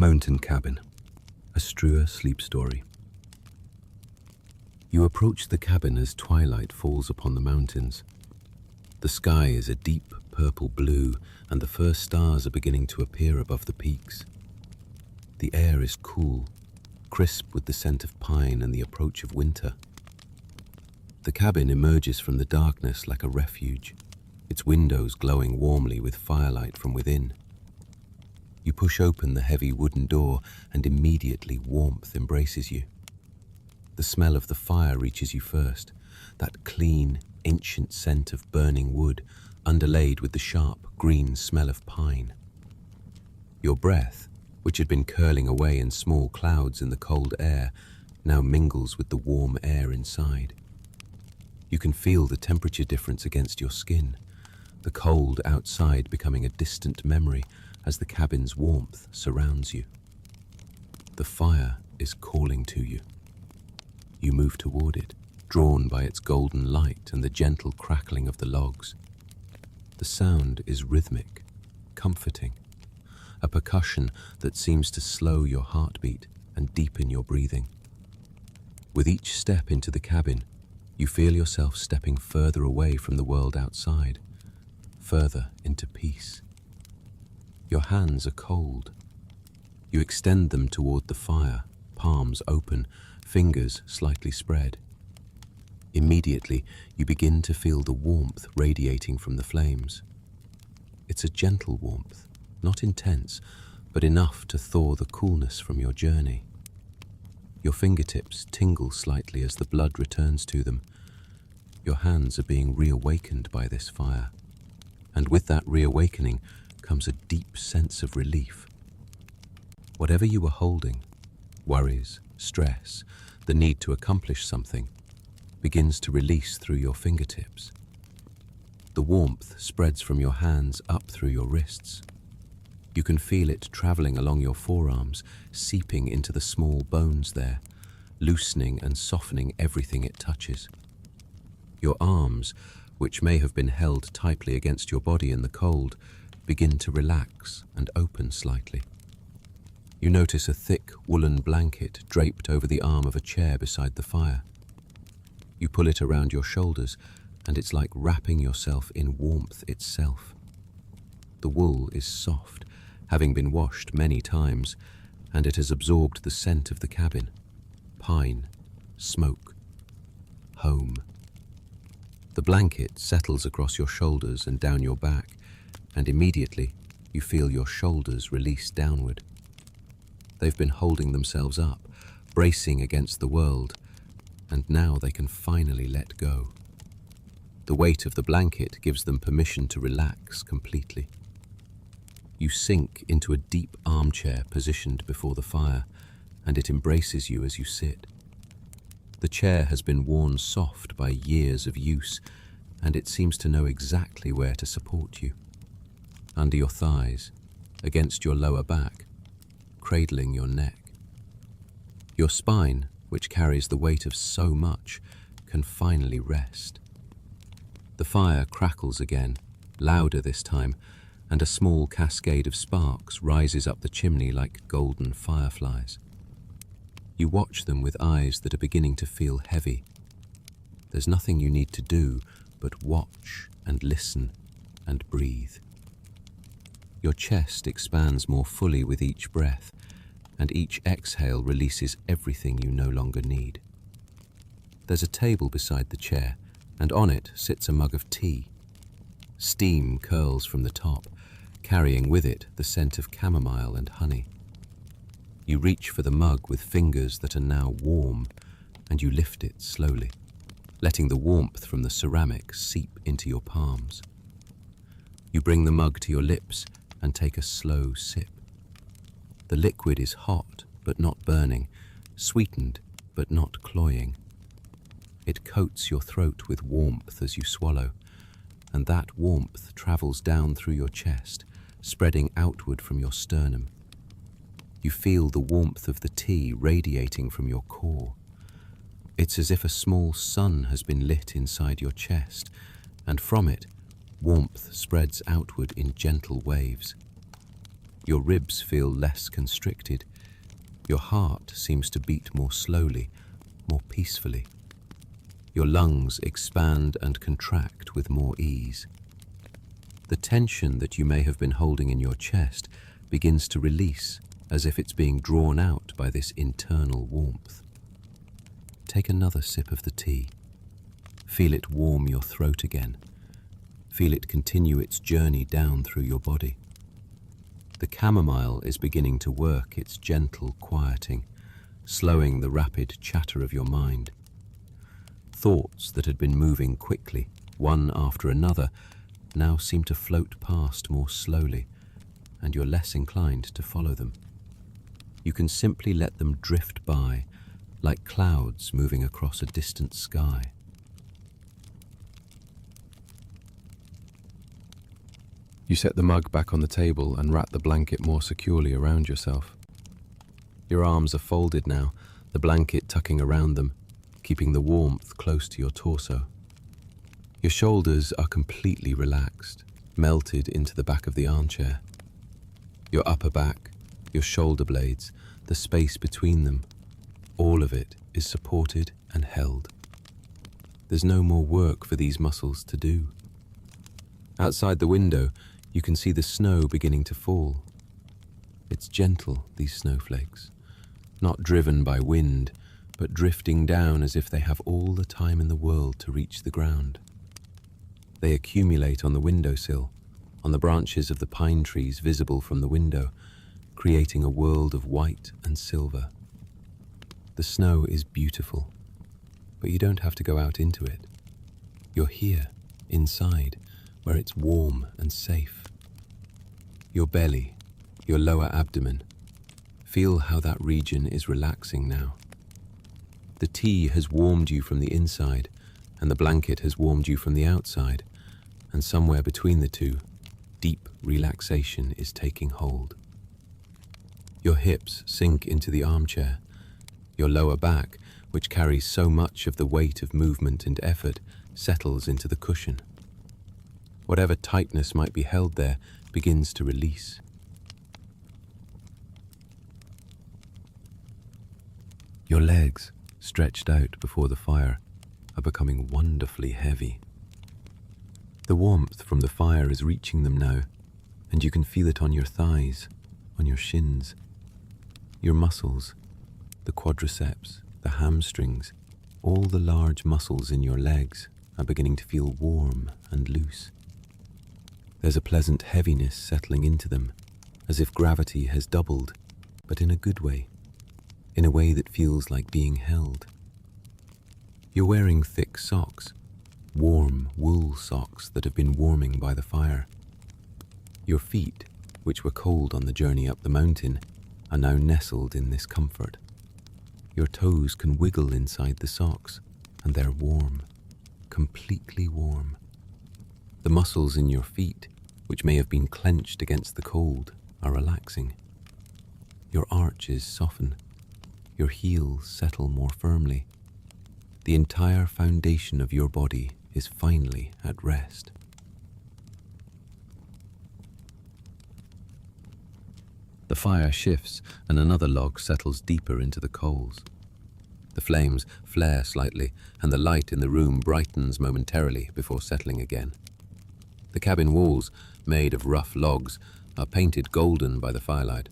Mountain Cabin, a Strua sleep story. You approach the cabin as twilight falls upon the mountains. The sky is a deep purple blue, and the first stars are beginning to appear above the peaks. The air is cool, crisp with the scent of pine and the approach of winter. The cabin emerges from the darkness like a refuge, its windows glowing warmly with firelight from within. You push open the heavy wooden door, and immediately warmth embraces you. The smell of the fire reaches you first, that clean, ancient scent of burning wood, underlaid with the sharp, green smell of pine. Your breath, which had been curling away in small clouds in the cold air, now mingles with the warm air inside. You can feel the temperature difference against your skin, the cold outside becoming a distant memory as the cabin's warmth surrounds you. The fire is calling to you. You move toward it, drawn by its golden light and the gentle crackling of the logs. The sound is rhythmic, comforting, a percussion that seems to slow your heartbeat and deepen your breathing. With each step into the cabin, you feel yourself stepping further away from the world outside, further into peace. Your hands are cold. You extend them toward the fire, palms open, fingers slightly spread. Immediately, you begin to feel the warmth radiating from the flames. It's a gentle warmth, not intense, but enough to thaw the coolness from your journey. Your fingertips tingle slightly as the blood returns to them. Your hands are being reawakened by this fire, and with that reawakening comes a deep sense of relief. Whatever you were holding, worries, stress, the need to accomplish something, begins to release through your fingertips. The warmth spreads from your hands up through your wrists. You can feel it traveling along your forearms, seeping into the small bones there, loosening and softening everything it touches. Your arms, which may have been held tightly against your body in the cold, begin to relax and open slightly. You notice a thick woolen blanket draped over the arm of a chair beside the fire. You pull it around your shoulders, and it's like wrapping yourself in warmth itself. The wool is soft, having been washed many times, and it has absorbed the scent of the cabin: pine, smoke, home. The blanket settles across your shoulders and down your back, and immediately you feel your shoulders release downward. They've been holding themselves up, bracing against the world, and now they can finally let go. The weight of the blanket gives them permission to relax completely. You sink into a deep armchair positioned before the fire, and it embraces you as you sit. The chair has been worn soft by years of use, and it seems to know exactly where to support you. Under your thighs, against your lower back, cradling your neck. Your spine, which carries the weight of so much, can finally rest. The fire crackles again, louder this time, and a small cascade of sparks rises up the chimney like golden fireflies. You watch them with eyes that are beginning to feel heavy. There's nothing you need to do but watch and listen and breathe. Your chest expands more fully with each breath, and each exhale releases everything you no longer need. There's a table beside the chair, and on it sits a mug of tea. Steam curls from the top, carrying with it the scent of chamomile and honey. You reach for the mug with fingers that are now warm, and you lift it slowly, letting the warmth from the ceramic seep into your palms. You bring the mug to your lips and take a slow sip. The liquid is hot but not burning, sweetened but not cloying. It coats your throat with warmth as you swallow, and that warmth travels down through your chest, spreading outward from your sternum. You feel the warmth of the tea radiating from your core. It's as if a small sun has been lit inside your chest, and from it, warmth spreads outward in gentle waves. Your ribs feel less constricted. Your heart seems to beat more slowly, more peacefully. Your lungs expand and contract with more ease. The tension that you may have been holding in your chest begins to release, as if it's being drawn out by this internal warmth. Take another sip of the tea. Feel it warm your throat again. Feel it continue its journey down through your body. The chamomile is beginning to work its gentle quieting, slowing the rapid chatter of your mind. Thoughts that had been moving quickly, one after another, now seem to float past more slowly, and you're less inclined to follow them. You can simply let them drift by, like clouds moving across a distant sky. You set the mug back on the table and wrap the blanket more securely around yourself. Your arms are folded now, the blanket tucking around them, keeping the warmth close to your torso. Your shoulders are completely relaxed, melted into the back of the armchair. Your upper back, your shoulder blades, the space between them, all of it is supported and held. There's no more work for these muscles to do. Outside the window, you can see the snow beginning to fall. It's gentle, these snowflakes, not driven by wind, but drifting down as if they have all the time in the world to reach the ground. They accumulate on the windowsill, on the branches of the pine trees visible from the window, creating a world of white and silver. The snow is beautiful, but you don't have to go out into it. You're here, inside, where it's warm and safe. Your belly, your lower abdomen, feel how that region is relaxing now. The tea has warmed you from the inside, and the blanket has warmed you from the outside, and somewhere between the two, deep relaxation is taking hold. Your hips sink into the armchair. Your lower back, which carries so much of the weight of movement and effort, settles into the cushion. Whatever tightness might be held there begins to release. Your legs, stretched out before the fire, are becoming wonderfully heavy. The warmth from the fire is reaching them now, and you can feel it on your thighs, on your shins. Your muscles, the quadriceps, the hamstrings, all the large muscles in your legs are beginning to feel warm and loose. There's a pleasant heaviness settling into them, as if gravity has doubled, but in a good way, in a way that feels like being held. You're wearing thick socks, warm wool socks that have been warming by the fire. Your feet, which were cold on the journey up the mountain, are now nestled in this comfort. Your toes can wiggle inside the socks, and they're warm, completely warm. The muscles in your feet, which may have been clenched against the cold, are relaxing. Your arches soften. Your heels settle more firmly. The entire foundation of your body is finally at rest. The fire shifts and another log settles deeper into the coals. The flames flare slightly and the light in the room brightens momentarily before settling again. The cabin walls, made of rough logs, are painted golden by the firelight.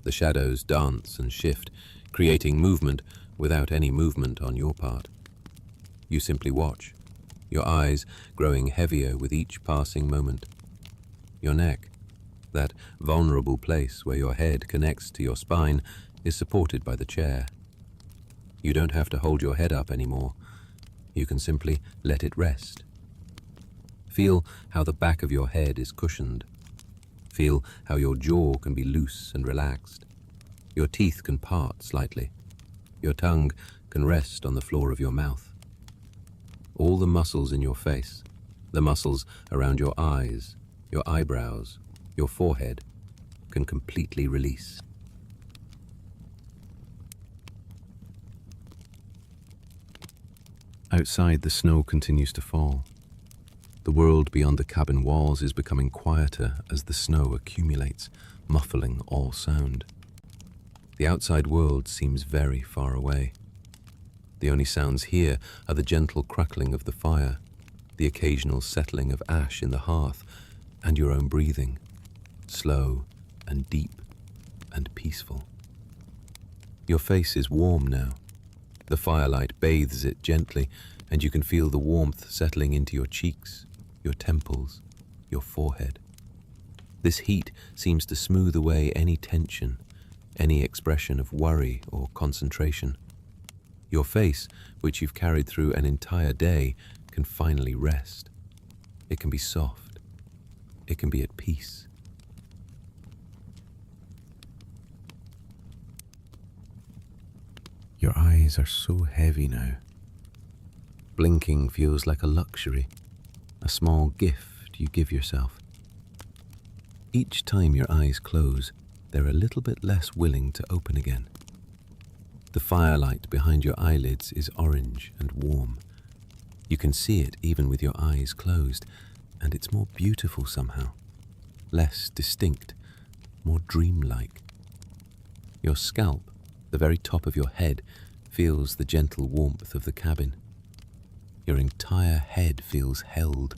The shadows dance and shift, creating movement without any movement on your part. You simply watch, your eyes growing heavier with each passing moment. Your neck, that vulnerable place where your head connects to your spine, is supported by the chair. You don't have to hold your head up anymore. You can simply let it rest. Feel how the back of your head is cushioned. Feel how your jaw can be loose and relaxed. Your teeth can part slightly. Your tongue can rest on the floor of your mouth. All the muscles in your face, the muscles around your eyes, your eyebrows, your forehead, can completely release. Outside, the snow continues to fall. The world beyond the cabin walls is becoming quieter as the snow accumulates, muffling all sound. The outside world seems very far away. The only sounds here are the gentle crackling of the fire, the occasional settling of ash in the hearth, and your own breathing, slow and deep and peaceful. Your face is warm now. The firelight bathes it gently, and you can feel the warmth settling into your cheeks, your temples, your forehead. This heat seems to smooth away any tension, any expression of worry or concentration. Your face, which you've carried through an entire day, can finally rest. It can be soft. It can be at peace. Your eyes are so heavy now. Blinking feels like a luxury, a small gift you give yourself. Each time your eyes close, they're a little bit less willing to open again. The firelight behind your eyelids is orange and warm. You can see it even with your eyes closed, and it's more beautiful somehow, less distinct, more dreamlike. Your scalp, the very top of your head, feels the gentle warmth of the cabin. Your entire head feels held,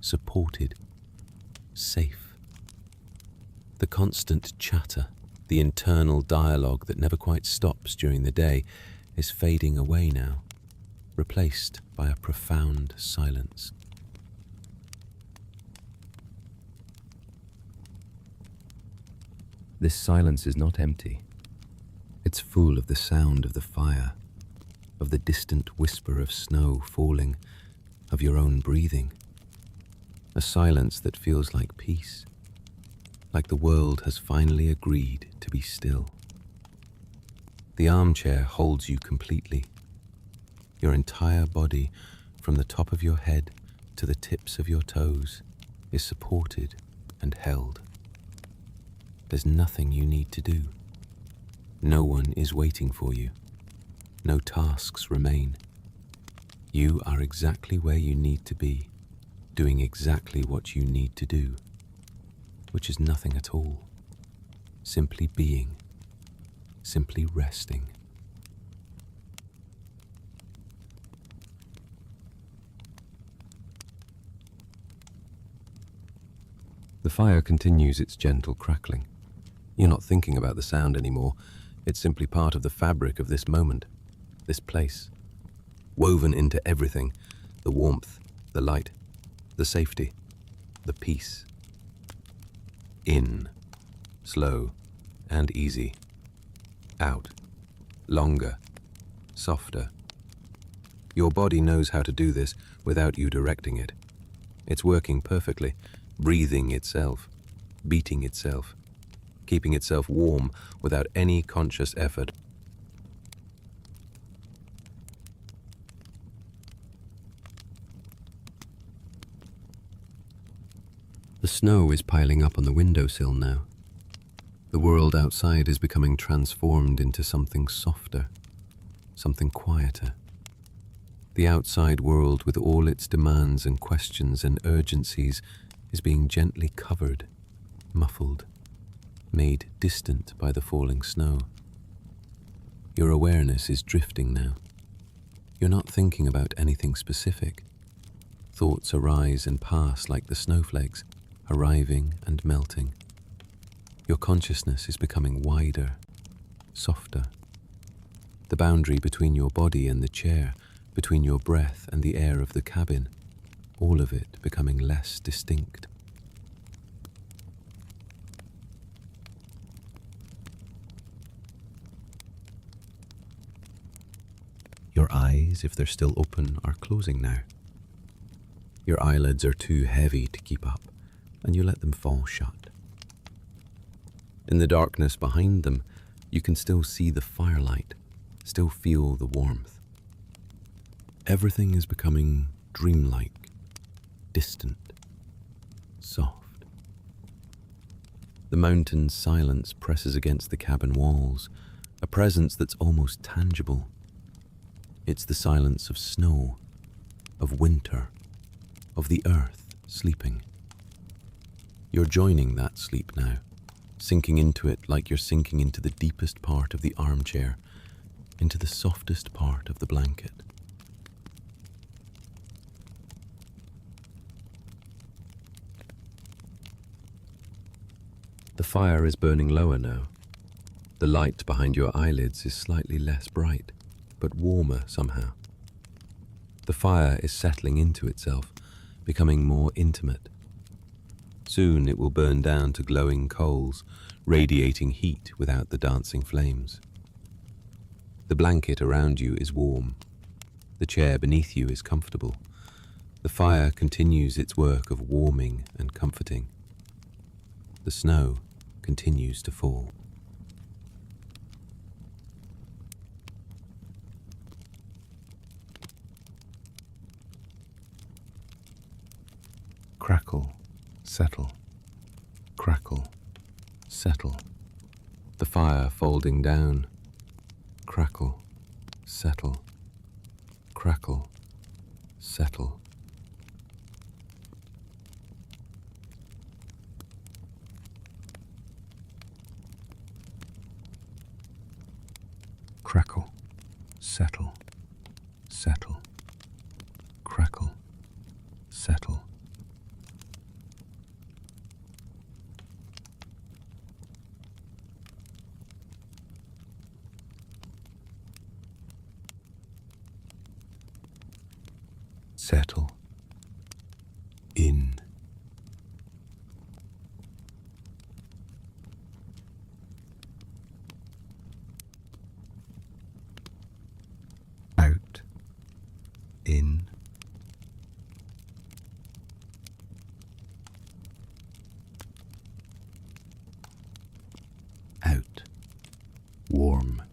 supported, safe. The constant chatter, the internal dialogue that never quite stops during the day, is fading away now, replaced by a profound silence. This silence is not empty. It's full of the sound of the fire, of the distant whisper of snow falling, of your own breathing. A silence that feels like peace, like the world has finally agreed to be still. The armchair holds you completely. Your entire body, from the top of your head to the tips of your toes, is supported and held. There's nothing you need to do. No one is waiting for you. No tasks remain. You are exactly where you need to be, doing exactly what you need to do, which is nothing at all. Simply being, simply resting. The fire continues its gentle crackling. You're not thinking about the sound anymore. It's simply part of the fabric of this moment, this place. Woven into everything, the warmth, the light, the safety, the peace. In, slow and easy. Out, longer, softer. Your body knows how to do this without you directing it. It's working perfectly, breathing itself, beating itself, keeping itself warm without any conscious effort. The snow is piling up on the windowsill now. The world outside is becoming transformed into something softer, something quieter. The outside world, with all its demands and questions and urgencies, is being gently covered, muffled, made distant by the falling snow. Your awareness is drifting now. You're not thinking about anything specific. Thoughts arise and pass like the snowflakes, arriving and melting. Your consciousness is becoming wider, softer. The boundary between your body and the chair, between your breath and the air of the cabin, all of it becoming less distinct. Your eyes, if they're still open, are closing now. Your eyelids are too heavy to keep up, and you let them fall shut. In the darkness behind them, you can still see the firelight, still feel the warmth. Everything is becoming dreamlike, distant, soft. The mountain's silence presses against the cabin walls, a presence that's almost tangible. It's the silence of snow, of winter, of the earth sleeping. You're joining that sleep now, sinking into it like you're sinking into the deepest part of the armchair, into the softest part of the blanket. The fire is burning lower now. The light behind your eyelids is slightly less bright, but warmer somehow. The fire is settling into itself, becoming more intimate. Soon it will burn down to glowing coals, radiating heat without the dancing flames. The blanket around you is warm. The chair beneath you is comfortable. The fire continues its work of warming and comforting. The snow continues to fall. Crackle, settle, crackle, settle. The fire folding down. Crackle, settle, crackle, settle. Crackle, settle, settle, crackle, settle. Settle in. Out, in. Out, warm.